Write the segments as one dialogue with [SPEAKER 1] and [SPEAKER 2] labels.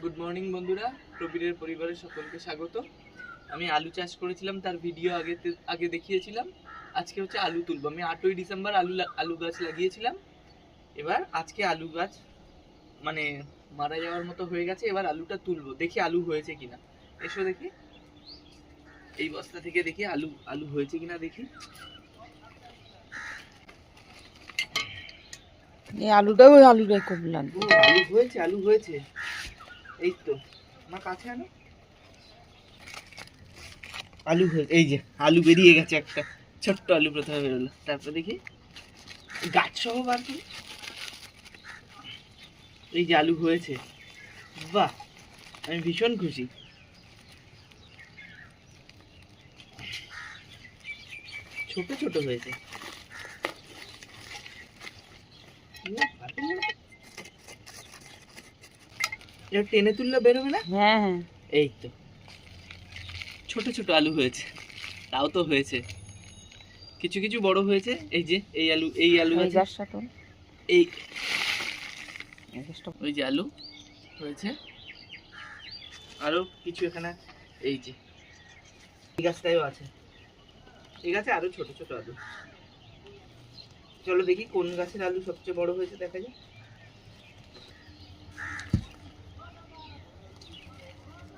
[SPEAKER 1] Good morning বন্ধুরা, প্রবীরের পরিবারের সকলকে স্বাগত। আমি আলু চাষ করেছিলাম, তার ভিডিও আগে দেখিয়েছিলাম। আজকে হচ্ছে আলু তুলবো। আমি 8ই ডিসেম্বর আলু গাছ লাগিয়েছিলাম। এবার আজকে আলু গাছ মানে মারা যাওয়ার মতো হয়ে গেছে। এবার আলুটা তুলবো, দেখি আলু হয়েছে কিনা। এসো দেখি, এই বস্তা থেকে দেখি আলু হয়েছে কিনা দেখি।
[SPEAKER 2] এই আলুটাও ওই আলুটাই করলাম।
[SPEAKER 1] আলু হয়েছে। এই তো আমার কাছে আনো। আলু হয়েছে, এই যে আলু বেরিয়ে গেছে, একটা ছোট্ট আলু প্রথমে বেরোলো। তারপর দেখি গাছ সহ বার করি। এই যে আলু হয়েছে, বাহ, আমি ভীষণ খুশি। ছোট ছোট হয়েছে। এবার টেনে তুললে বেরোবে না?
[SPEAKER 2] হ্যাঁ হ্যাঁ,
[SPEAKER 1] এই তো ছোট ছোট আলু হয়েছে, তাও তো হয়েছে। কিছু কিছু বড় হয়েছে। এই যে এই আলু
[SPEAKER 2] এই
[SPEAKER 1] গাছে
[SPEAKER 2] গাছটা তো
[SPEAKER 1] এই
[SPEAKER 2] এই গাছটা
[SPEAKER 1] ওই যে আলু হয়েছে। আরো কিছু এখানে, এই যে এই গাছটাও আছে। এই গাছে আরো ছোট ছোট আলু। চলো দেখি কোন গাছের আলু সবচেয়ে বড় হয়েছে, দেখা যায়।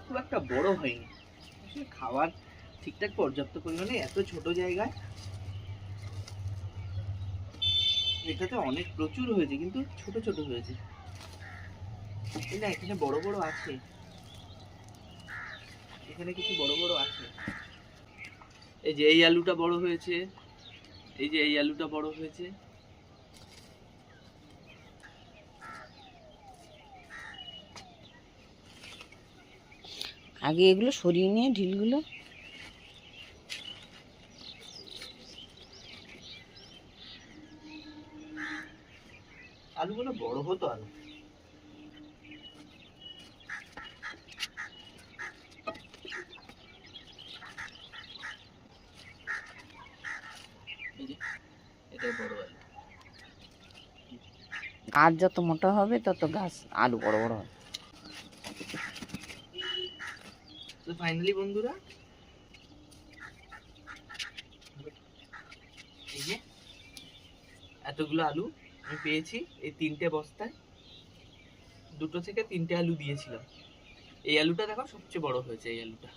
[SPEAKER 1] খুব একটা বড় হয়নি, আসলে খাবার ঠিকঠাক পর্যাপ্ত পরিমাণে এত ছোট জায়গায়। এটাতে অনেক প্রচুর হয়েছে, কিন্তু ছোট ছোট হয়েছে। এই না, এখানে বড় বড় আছে, এখানে কিছু বড় বড় আছে। এই যে এই আলুটা বড় হয়েছে, এই যে এই আলুটা বড় হয়েছে।
[SPEAKER 2] আগে এগুলো সরিয়ে নিয়ে ঢিলগুলো
[SPEAKER 1] আলুগুলো বড় হতো আরো। এই যে এটাই বড় আলু।
[SPEAKER 2] গাছ যত মোটা হবে তত গাছ আলু বড় বড় হবে।
[SPEAKER 1] তো ফাইনালি বন্ধুরা, এই যে এতগুলো আলু আমি পেয়েছি এই 3টে বস্তায়। 2 থেকে 3টে আলু দিয়েছিলাম। এই আলুটা দেখো সবচেয়ে বড় হয়েছে। এই আলুটা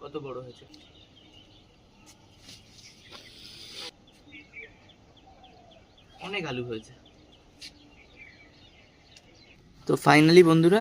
[SPEAKER 1] কত বড় হয়েছে, অনেক আলু হয়েছে। তো ফাইনালি বন্ধুরা,